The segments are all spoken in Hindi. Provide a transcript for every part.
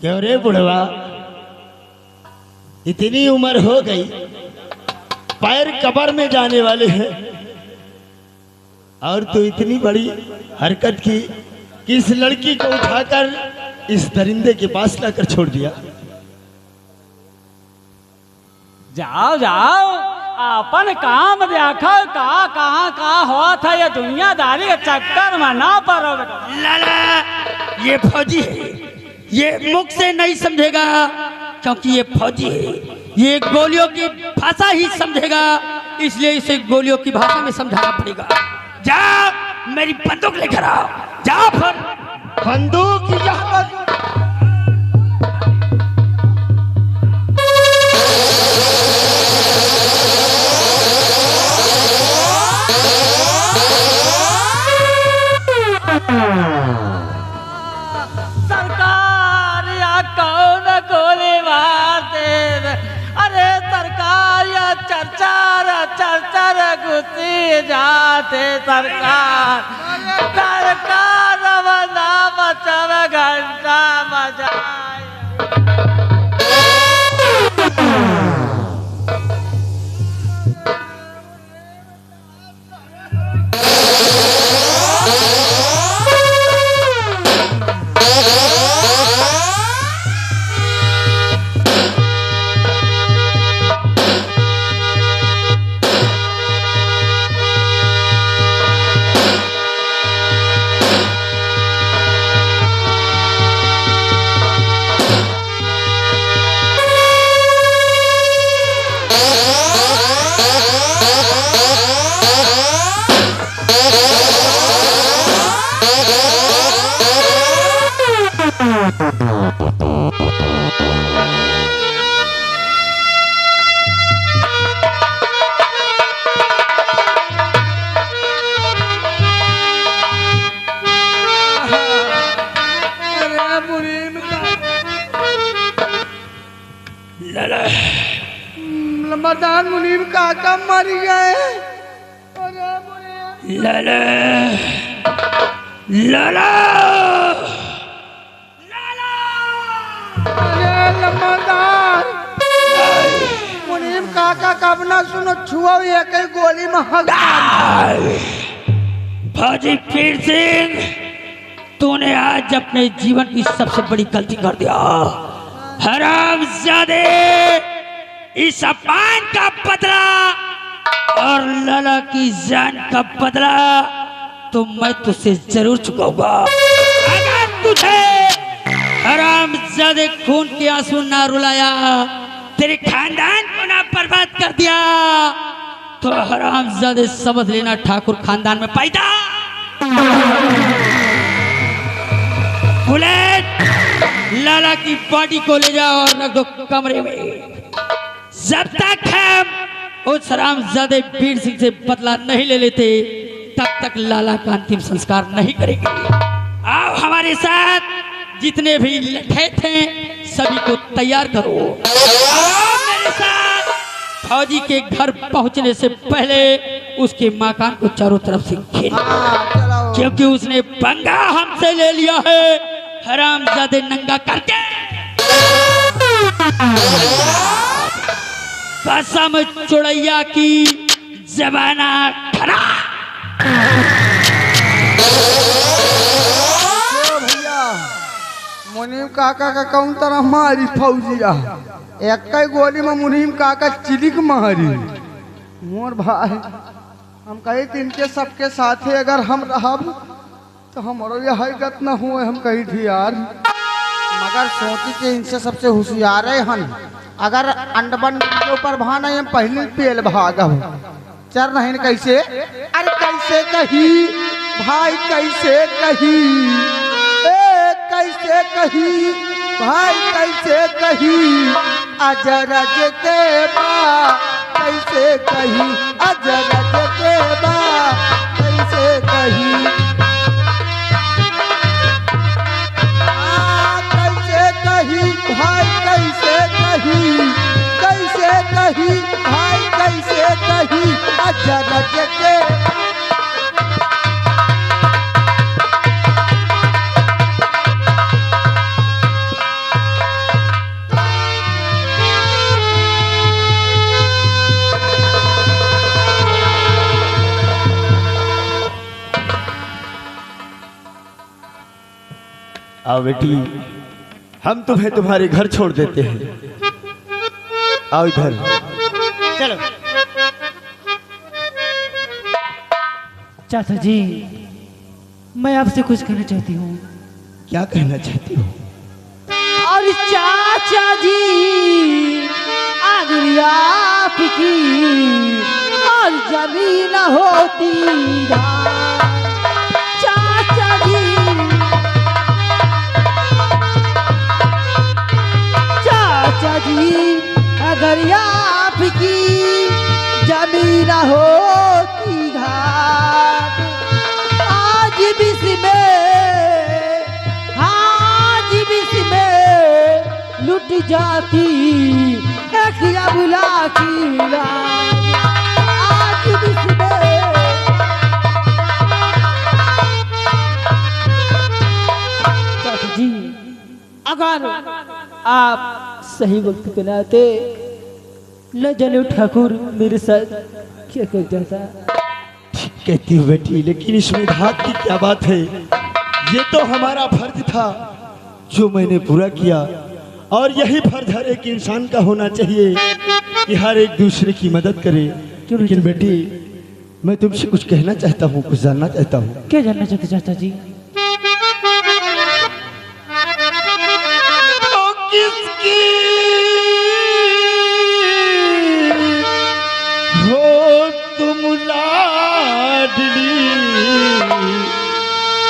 क्यों रे बुढ़वा, इतनी उम्र हो गई, पैर कब्र में जाने वाले हैं और तू इतनी बड़ी हरकत की कि इस लड़की को उठाकर इस दरिंदे के पास लाकर छोड़ दिया। जाओ जाओ, अपन काम देखो, कहाँ हुआ था ये दुनियादारी के चक्कर में ना पड़ो बेटा। लाला ये फौजी है, ये मुख से नहीं समझेगा क्योंकि ये फौजी है, ये गोलियों की भाषा ही समझेगा, इसलिए इसे गोलियों की भाषा में समझाना पड़ेगा। जाओ मेरी बंदूक लेकर आओ, जाओ फिर। बंदूक यहाँ सरकार या कौन गोली मारते, अरे सरकार या चरचर चरचर घुसी जाते, सरकार सरकार बना बचाव घंटा बजाए। लंबरदार मुनीम काका मर गए। लाला लाला अरे लंबरदार मुनीम काका कब ना सुनो, छुआ एक ही गोली में हक। फौजी पीर सिंह, तूने आज अपने जीवन की सबसे बड़ी गलती कर दिया। हरामजादे, इस अपमान का बदला और लाला की जान का बदला तो मैं तुझसे जरूर चुकाऊंगा। अगर तुझे हरामजादे खून के आंसू ना रुलाया, तेरे खानदान को ना बर्बाद कर दिया, तो हरामजादे समझ लेना ठाकुर खानदान में पैदा। बुलेट, लाला की बॉडी को ले जाओ और रख दो कमरे में। जब तक हम उस हरामजादे वीर सिंह से बदला नहीं ले लेते, तब तक लाला का अंतिम संस्कार नहीं करेंगे। आओ हमारे साथ, जितने भी लठे थे सभी को तैयार करो। आओ मेरे साथ। फौजी के घर पहुंचने से पहले उसके मकान को चारों तरफ से घेर, क्योंकि उसने पंगा हमसे ले लिया है हरामजादे नंगा करके। कसम चुड़ैया की जबाना खड़ा। भैया मुनीम काका का कौन तरह मारी फौजिया, एक ही गोली में मुनीम काका चिलिक मारी। मोर भाई हम कही तीन के सबके साथ अगर हम रहब तो हमारो यह गत न हुए, हम कही थी यार, मगर सोची के इनसे सबसे होशियार है हन। अगर अंडबन के ऊपर भाना हम पहले पेल भागब, चल नहीं कैसे। अरे कैसे कही भाई, कैसे कही, कैसे कही भाई, कैसे कही अजरज के बा, कैसे कही अजरज के बा, कैसे कही कैसे कही भाई, कैसे कही, कैसे कही भाई, कैसे कही अजरज के। आओ बेटी, हम तुम्हें तुम्हारे घर छोड़ देते हैं। आओ इधर। चलो। चाचा जी, मैं आपसे कुछ कहना चाहती हूँ। क्या कहना चाहती हो? और चाचा जी, अगर आपकी और जमीन होती चाचा जी, चाचा जी, अगर आपकी जमीन होती घाट, आज बिस्मे, आज बिस्मे लुट जाती एक अबला की लाज, आज बिस्मे। चाचा जी, अगर आप सही वक्त पे ना आते, न जाने ठाकुर मेरे साथ क्या कर जाता। ठीक कहती हो बेटी, लेकिन इसमें धाक की क्या बात है? ये तो हमारा फर्ज था जो मैंने पूरा किया, और यही फर्ज हर एक इंसान का होना चाहिए कि हर एक दूसरे की मदद करे। लेकिन बेटी, मैं तुमसे कुछ कहना चाहता हूँ, कुछ जानना चाहता हूँ। क्या जानना चाहते चाचा जी? किसकी हो तुम लाडली,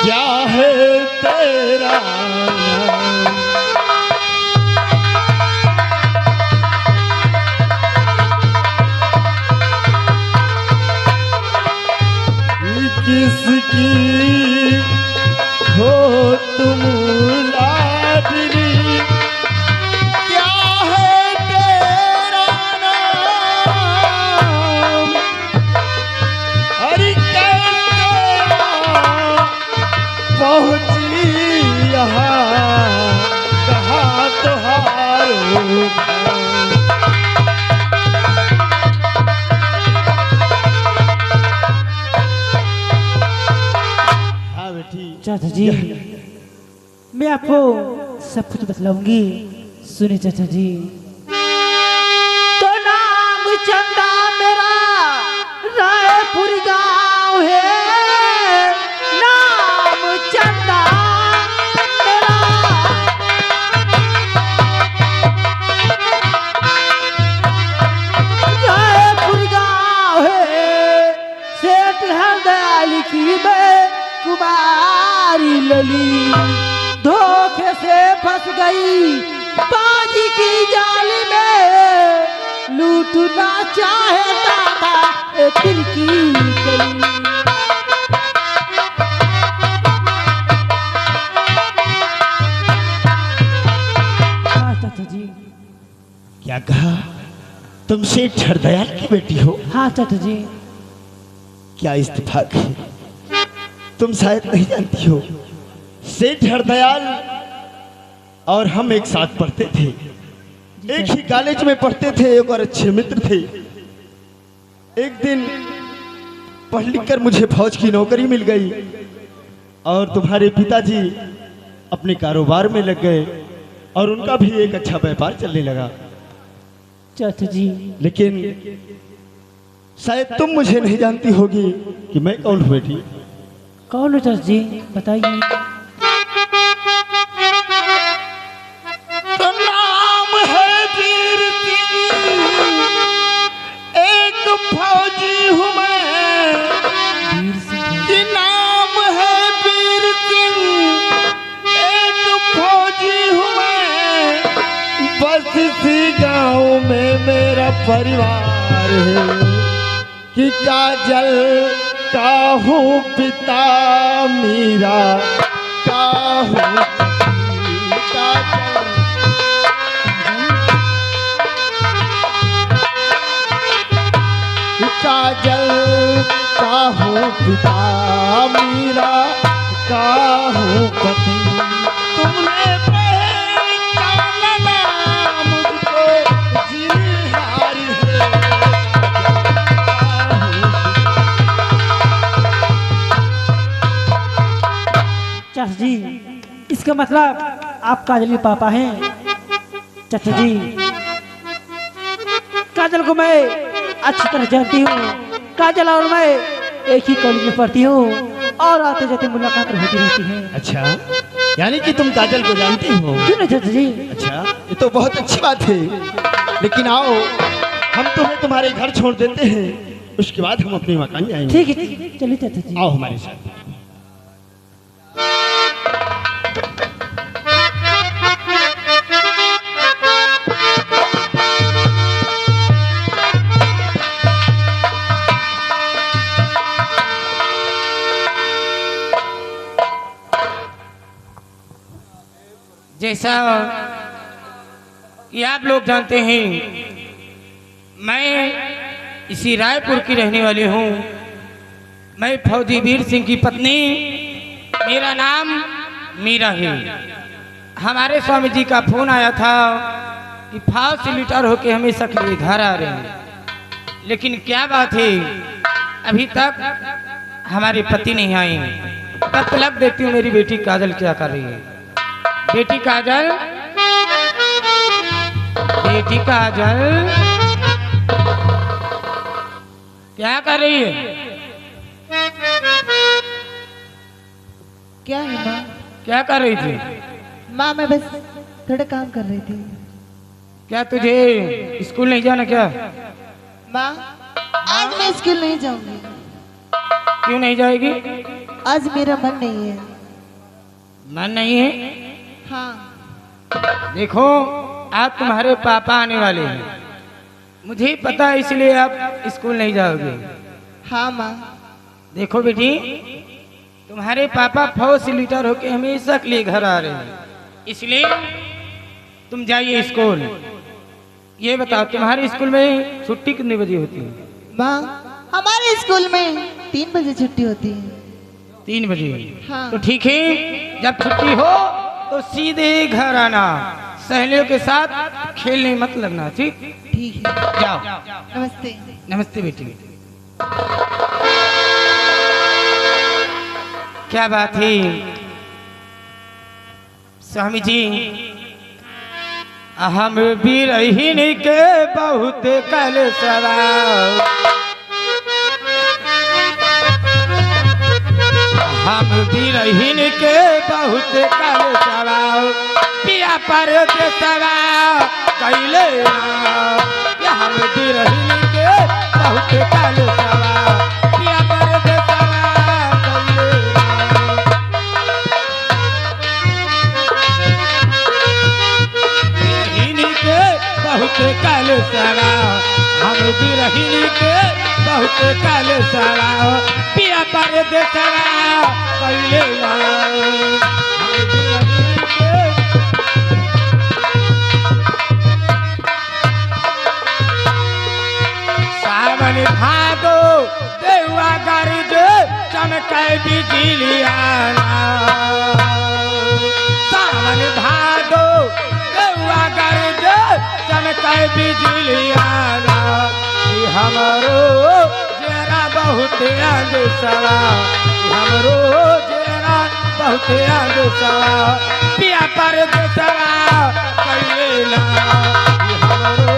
क्या है तेरा नाम? किसकी हो तुम लाडली, पहुंची यहाँ कहाँ तुहारो। हाँ बेटी। चाचा जी, मैं आपको सब कुछ बतलाऊंगी, सुनिए चाचा जी। तो नाम चंदा मेरा रायपुर गांव है, चंदा मेरा रायपुर गाँव है, सेठ हरदयाल की मैं कुमारी लली, धोखे से फंस गई बाजी की जाल में, लूटना चाहता था दिल की गली। क्या कहा? तुम सेठ हरदयाल की बेटी हो? हाँ चाचा जी। क्या इत्तेफाक है, तुम शायद नहीं जानती हो, सेठ हरदयाल और हम एक साथ पढ़ते थे, एक ही कॉलेज में पढ़ते थे, एक और अच्छे मित्र थे। एक दिन पढ़ लिख कर मुझे फौज की नौकरी मिल गई और तुम्हारे पिताजी अपने कारोबार में लग गए और उनका भी एक अच्छा व्यापार चलने लगा। चाचा जी, लेकिन शायद तुम मुझे नहीं जानती होगी कि मैं कौन हूँ बेटी। कौन हो चाचा जी, बताइए। तो नाम है वीर सिंह, एक फौजी हूँ मैं, कि नाम है वीर सिंह, एक फौजी हूँ मैं, बस इसी गाँव में मेरा परिवार है, कि काजल का हूँ पिता मीरा का हूँ काजल का हूँ पिता मीरा का हूँ पति। तुमने पहचाना मुझको जिनहार है। चाचा जी, इसका मतलब आप काजल के पापा हैं। चाचा जी, काजल को मैं अच्छी तरह जानती हूँ। काजल और मैं एक ही कॉलेज में पढ़ती हूँ और आते जाते मुलाकात होती रहती है। अच्छा, यानी कि तुम काजल को जानती हो? क्यों नहीं चाचा जी? अच्छा, ये तो बहुत अच्छी बात है। लेकिन आओ, हम तुम्हें तुम्हारे घर छोड़ देते हैं, उसके बाद हम अपने मकान जाएंगे। ठीक है, चलिए चाचा जी। आओ हमारे साथ। जैसा कि आप लोग जानते हैं, मैं इसी रायपुर की रहने वाली हूँ। मैं फौजी वीर सिंह की पत्नी, मेरा नाम मीरा है। हमारे स्वामी जी का फोन आया था कि फौज से रिटायर होके हमेशा के लिए घर आ रहे हैं, लेकिन क्या बात है अभी तक हमारे पति नहीं आए। तब तलब देखती हूँ मेरी बेटी काजल क्या कर रही है। बेटी काजल, बेटी काजल क्या कर रही है? क्या है माँ? क्या कर रही थी? माँ मैं बस थोड़ा काम कर रही थी। क्या तुझे स्कूल नहीं जाना क्या? माँ आज मैं स्कूल नहीं जाऊंगी। क्यों नहीं जाएगी? आज मेरा मन नहीं है। मन नहीं है? हाँ। देखो, आज तुम्हारे पापा आने वाले हैं, मुझे पता है, इसलिए आप स्कूल नहीं जाओगे। हाँ माँ। देखो बेटी, तुम्हारे पापा फौज से रिटायर होके हमेशा के लिए घर आ रहे हैं, इसलिए तुम जाइए स्कूल। ये बताओ, तुम्हारे स्कूल में छुट्टी कितने बजे होती है? माँ हमारे स्कूल में 3 बजे छुट्टी होती है। 3 बजे? हाँ। तो ठीक है, जब छुट्टी हो तो सीधे घर आना, सहेलियों के साथ खेलने मत लगना, ठीक? ठीक है, जाओ। नमस्ते। नमस्ते बेटी। क्या बात है स्वामी जी, हम बिरहिन के बहुत कल सवाल, हम बिरहिन के बहुत कल सवाल, पिया पर सवाल कैले, हम बिरहिन के बहुत कल सवाल, पिया पर सवाल कैले। बिरहिन के बहुत कल सवाल, हम बिरहिन के बहुत कल सवाल, पिया पर सवाल कैले। हम बिरहिन के सावन भादो देवा गरज चमकै बिजलियाना, सावन भादो देवा गरज चमकै बिजलियाना, हमरो जेरा बहुत अंदसवा, हमरो जेरा बहुत अंदसवा, पिया पर देसवा कैलेला, हमरो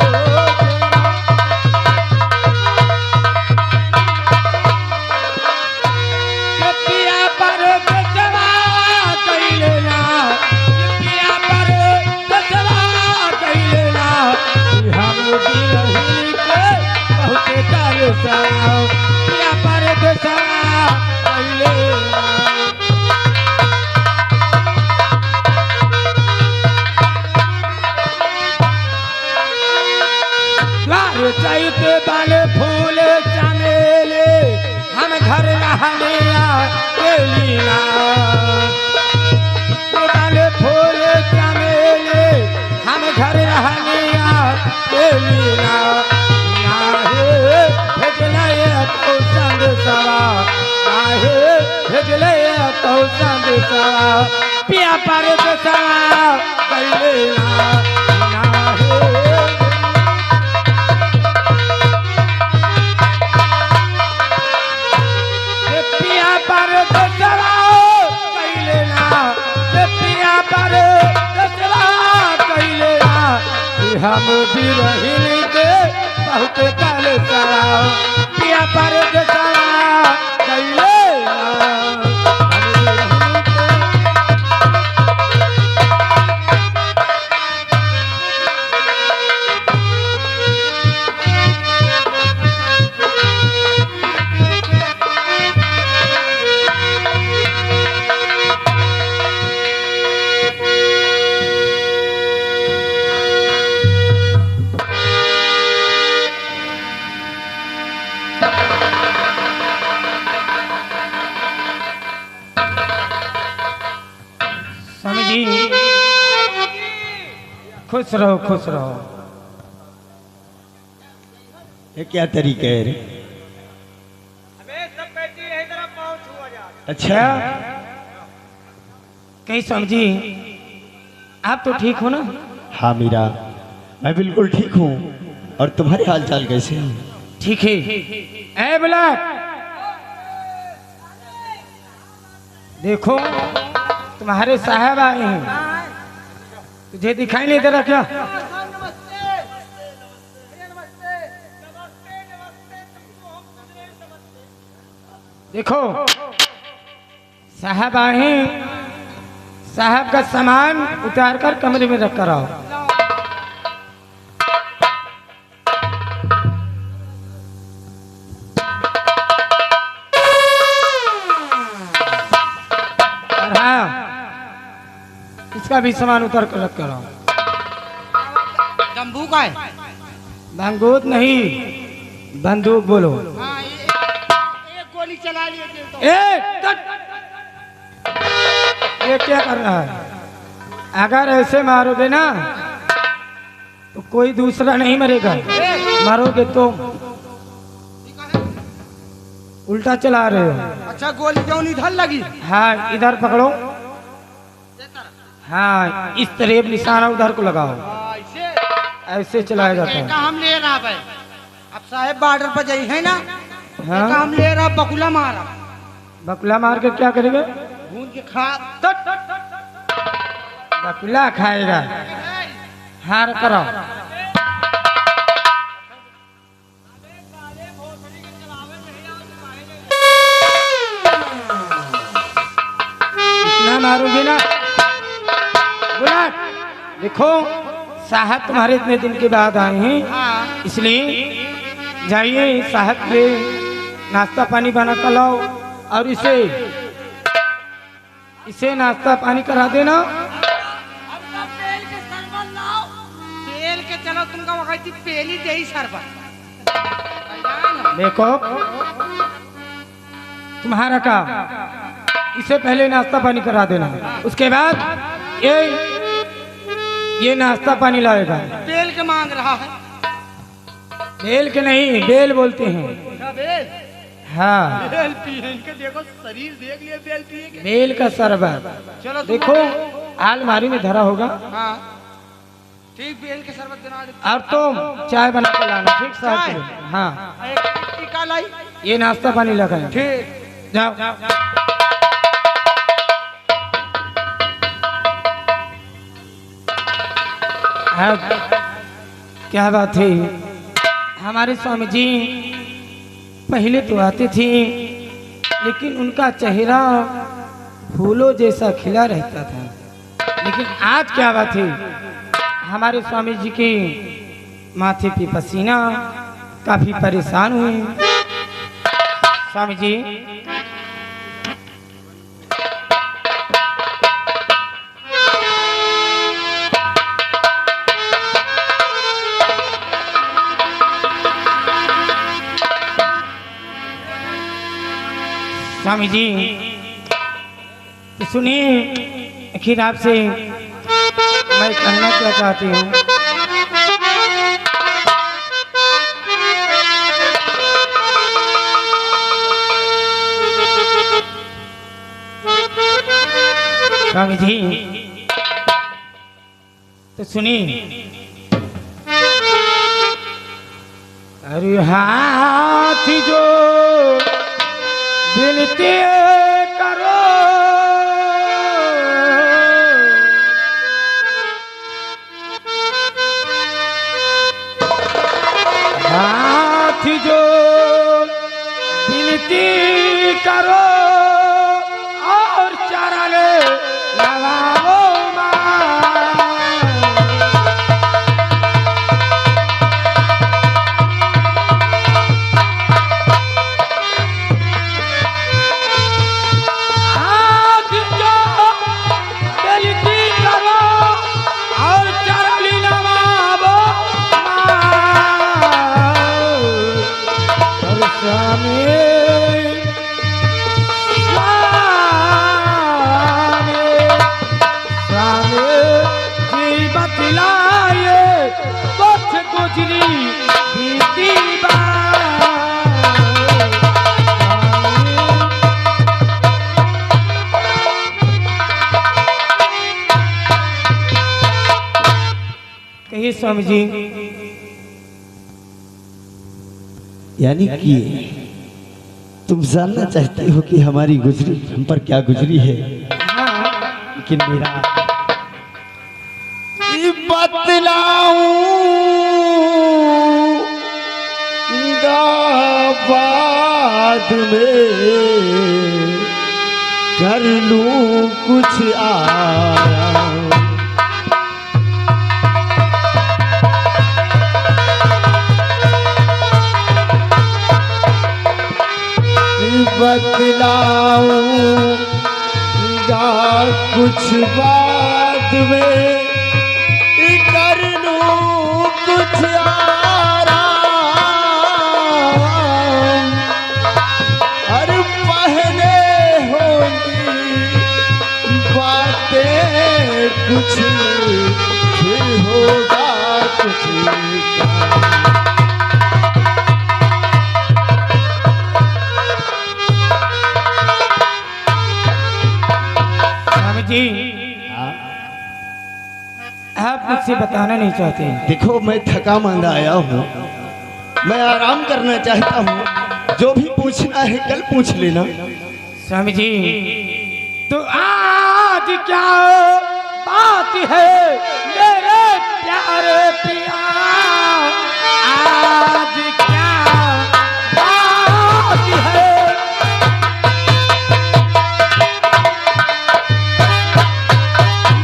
पिया पर चैते वाले फूल चमेले, हम घर नहाने लीला, वाले फूल चमेले, हम घर नहाने लीला, संग सवा, भेजले तो संग सवा, पिया पर सवा कैलेला, पिया पर सवा कैलेला, पिया हम भी रही के बहुत काल सड़ा पिया पर सड़ा कैले स्वामी जी खुश रहो खुश रहो। ये क्या तरीका है रे? अच्छा कहीं स्वामी जी आप तो ठीक हो ना? हाँ मीरा, मैं बिल्कुल ठीक हूँ। और तुम्हारे हाल चाल कैसे हैं? ठीक है। ए ब्लैक देखो तुम्हारे साहब आए हैं, तुझे दिखाई नहीं दे रहा क्या? देखो साहब आए हैं, साहब का सामान उतार कर कमरे में रख कर आओ। और हाँ इसका भी सामान उतार कर रख कर आओ। जम्बू का है। बंदूक नहीं बंदूक बोलो। एक गोली चला लिए ये क्या कर रहा है? अगर ऐसे मारोगे ना तो कोई दूसरा नहीं मरेगा, मारोगे तो उल्टा चला रहे हो। अच्छा गोली जौन इधर लगी। हाँ इधर पकड़ो। हाँ इस तरह निशाना उधर को लगाओ, ऐसे चलाया जाता है। हम ले रहा भाई, अब साहेब बॉर्डर पर जाई है ना। हाँ हम ले रहा बकुला मारा। बकुला मार के क्या करेगा? भून के खा। बकुला खाएगा। हार करो। इतना मारोगे ना बुला। देखो साहब तुम्हारे इतने दिन के बाद आए हैं, इसलिए जाइए साहब के नाश्ता पानी बना कर लाओ और इसे नाश्ता पानी करा देना। पेल के चलो तुमका वक्त पेली दे शरबत। देखो तुम्हारा काम, इसे पहले नाश्ता पानी करा देना, उसके बाद ये नाश्ता पानी लाएगा। पेल के मांग रहा है। बेल के नहीं बेल बोलते हैं। बेल हाँ बेल पिए इनके देखो शरीर देख लिए बेल पिए के। बेल का शरबत। चलो देखो अलमारी में धरा होगा। हाँ ठीक बेल के शरबत बना दे। और तुम चाय बना के लाना, ठीक साहब के लिए। हाँ एक टीका लाई। ये नाश्ता पानी लगाए। ठीक जाओ। हाँ क्या बात है, हमारे स्वामी जी पहले तो आते थे लेकिन उनका चेहरा फूलों जैसा खिला रहता था, लेकिन आज क्या बात है, हमारे स्वामी जी के माथे पे पसीना, काफी परेशान हुए। स्वामी जी स्वामी जी तो सुनिए, आखिर आपसे मैं कहना क्या चाहती हूँ। स्वामी जी तो सुनिए, अरे हाथ जो विनती करो गुजरी बीती बात। कहिए स्वामी जी। यानी कि तुम जानना चाहते हो कि हमारी गुजरी हम पर क्या गुजरी है, लेकिन मेरा बतलाऊंगा बाद में, कर लूं कुछ आराम। बतलाऊंगा कुछ बाद में, कर लूं कुछ आराम। अरे पहले होगी बातें कुछ, फिर होगा कुछ। जी आप मुझसे बताना नहीं चाहते? देखो मैं थका मांदा आया हूँ, मैं आराम करना चाहता हूँ। जो भी पूछना है कल पूछ लेना। स्वामी जी तो आज क्या बात है मेरे प्यारे पिया, आज क्या बात है।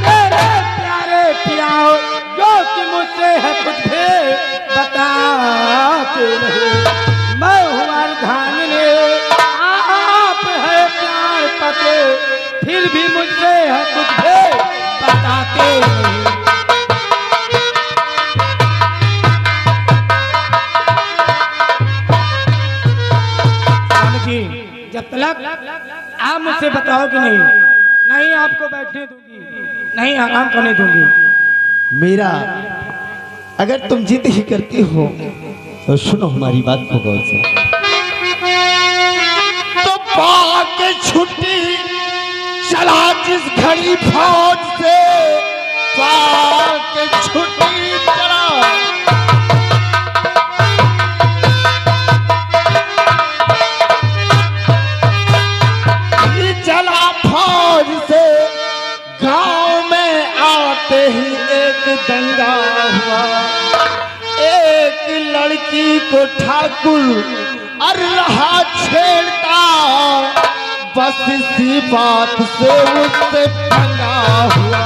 मेरे प्यारे पिया जो कि मुझसे है कुछ भी बताते रहे। मैं हूँ अर्धांगिनी, आप है प्यार पते, फिर भी मुझसे है कुछ भी बताते नहीं। स्वामी जी जब तक आप मुझसे बताओगे नहीं, नहीं आपको बैठने दूंगी, नहीं आराम करने दूंगी। मेरा अगर तुम जिद ही करती हो तो सुनो हमारी बात को गौर से। तो पाके छुट्टी चला जिस घड़ी फौज से, पाके छुट्टी चला चला फौज से। गांव में आते ही एक दंगा हुआ, एक लड़की को ठाकुर और रहा छेड़ता, बस इसी बात से उससे पंगा हुआ।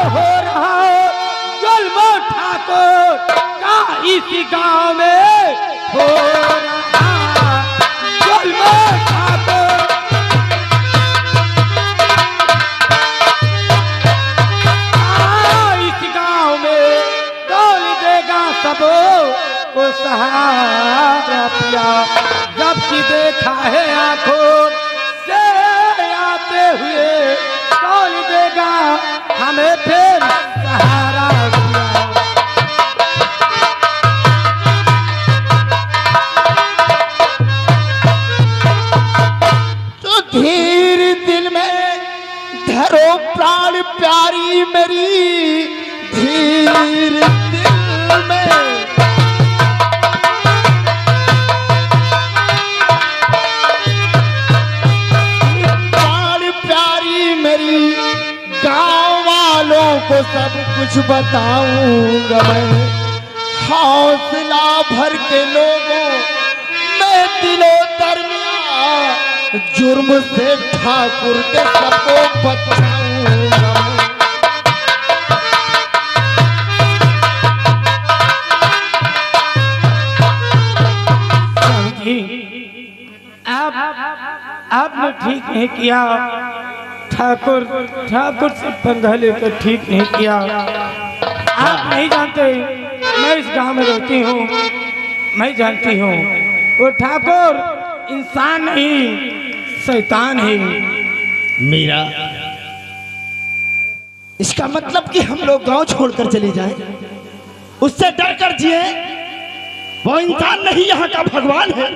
हो रहा जुल्म ठाकुर का इसी गांव में, हो रहा जुल्म ठाकुर। इस गांव में डोल देगा सबो को सहारा पिया, जबकि देखा है आंखों से आते हुए, डोल देगा हमें फिर सहारा पिया। तो धीर दिल में धरो प्राण प्यारी मेरी, धीर दिल में प्राण प्यारी मेरी। गांव वालों को सब कुछ बताऊंगा मैं, हौसला भर के लोगों में दिलो दरमिया, जुर्म से ठाकुर के सबको बचाऊंगा। आपने ठीक नहीं किया, ठाकुर से पंगा लेकर ठीक नहीं किया। आप नहीं जानते मैं इस गांव में रहती हूँ, मैं जानती हूँ वो ठाकुर इंसान नहीं शैतान है। मीरा, इसका मतलब कि हम लोग गांव छोड़कर चले जाएं, उससे डर कर जिए? वो इंसान नहीं, यहाँ का भगवान है।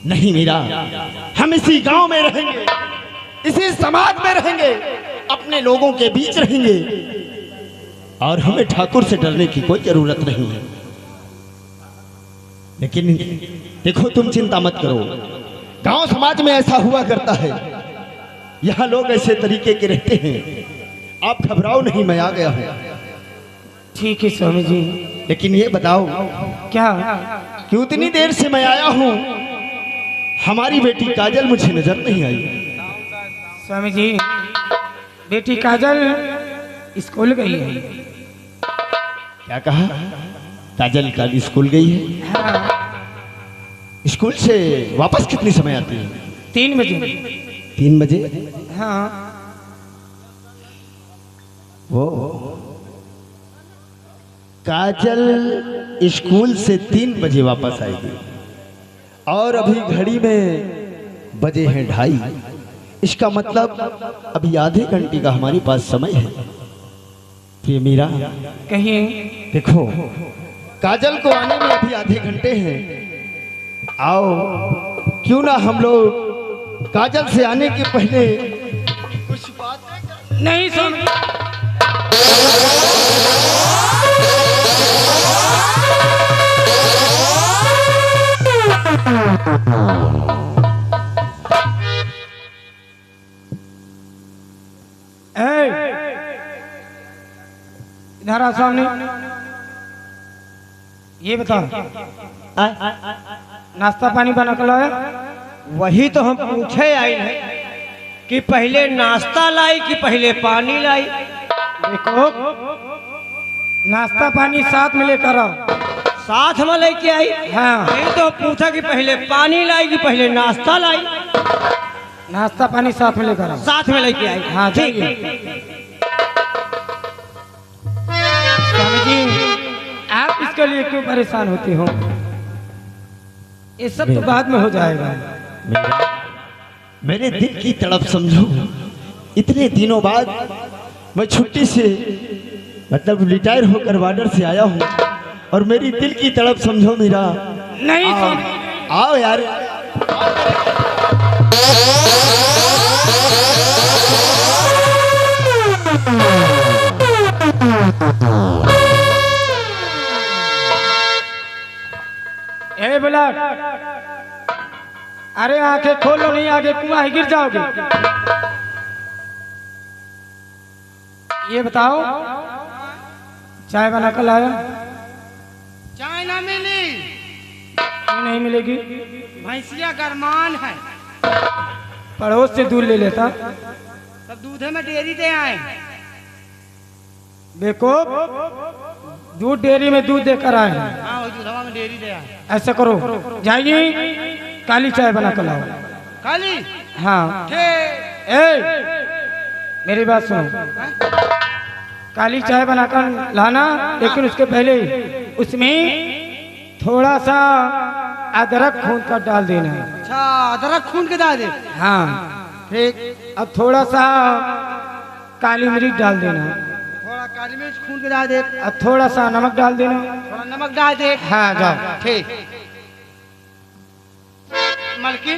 नहीं मीरा, हम इसी गांव में रहेंगे, इसी समाज में रहेंगे, अपने लोगों के बीच रहेंगे, और हमें ठाकुर से डरने की कोई जरूरत नहीं है। लेकिन देखो, तुम चिंता मत करो, गांव समाज में ऐसा हुआ करता है, यहाँ लोग ऐसे तरीके के रहते हैं। आप घबराओ नहीं, मैं आ गया हूँ। ठीक है स्वामी जी। लेकिन ये बताओ क्या? कि उतनी देर से मैं आया हूँ, हमारी बेटी काजल मुझे नजर नहीं आई। स्वामी जी, बेटी काजल स्कूल गई है। क्या कहा? काजल कल स्कूल गई है? हाँ, स्कूल से वापस कितने समय आती है? 3 बजे। 3 बजे? हाँ। वो काजल स्कूल से 3 बजे वापस आएगी, और अभी घड़ी में बजे हैं 2:30। इसका मतलब अभी आधे घंटे का हमारे पास समय है। प्रिय मीरा, कहिए। देखो, काजल को आने में अभी आधे घंटे हैं। आओ, क्यों ना हम लोग काजल से आने के पहले कुछ बातें कर। नहीं स्वामी। इधर आ सामने। ये बता, नाश्ता पानी बना कर लाया? वही तो हम पूछे आए हैं कि पहले नाश्ता लाई कि पहले पानी लाई। देखो, नाश्ता पानी साथ में लेकर आओ। साथ में लेके आई? हाँ। यही तो पूछा कि पहले पानी लाई कि पहले नाश्ता लाई। नाश्ता पानी साथ में लेकर आओ। साथ में लेके आई। हाँ, ठीक जाइए। है। स्वामी जी, आप इसके लिए क्यों परेशान होते हो? ये सब तो बाद में हो जाएगा। मेरे दिल की तड़प समझो। इतने दिनों बाद मैं छुट्टी से, मतलब रिटायर होकर बॉर्डर से आया हूँ, और मेरी दिल की तड़प समझो मीरा। नहीं आओ, आओ यार। ए बुलाट, अरे आंखें खोलो, नहीं आगे कुआं ही गिर जाओगे। ये बताओ, चाय बना कर लाया? चाय ना मिली, क्यों नहीं मिलेगी? भैंसिया गरमान है, पड़ोस से दूध ले लेता। तब दूधे में डेयरी दे आए। बेवकूफ, दूध डेयरी में दूध देकर आए हैं। हाँ, वो दूधवा में डेयरी दे आए। ऐसा करो, जाइए काली चाय बना कर लाओ। काली? हाँ। ठीक। ए, मेरी बात सुनो, काली चाय बनाकर लाना, लेकिन उसके पहले उसमें थोड़ा सा अदरक खून कर डाल देना है। अच्छा, अदरक खून के डाल दे। हाँ, ठीक। अब थोड़ा सा काली मिर्च डाल देना, थोड़ा काली मिर्च खून के डाल दे। अब थोड़ा सा नमक डाल देना। थोड़ा नमक डाल दे। हाँ, जाओ। ठीक। मलकिन,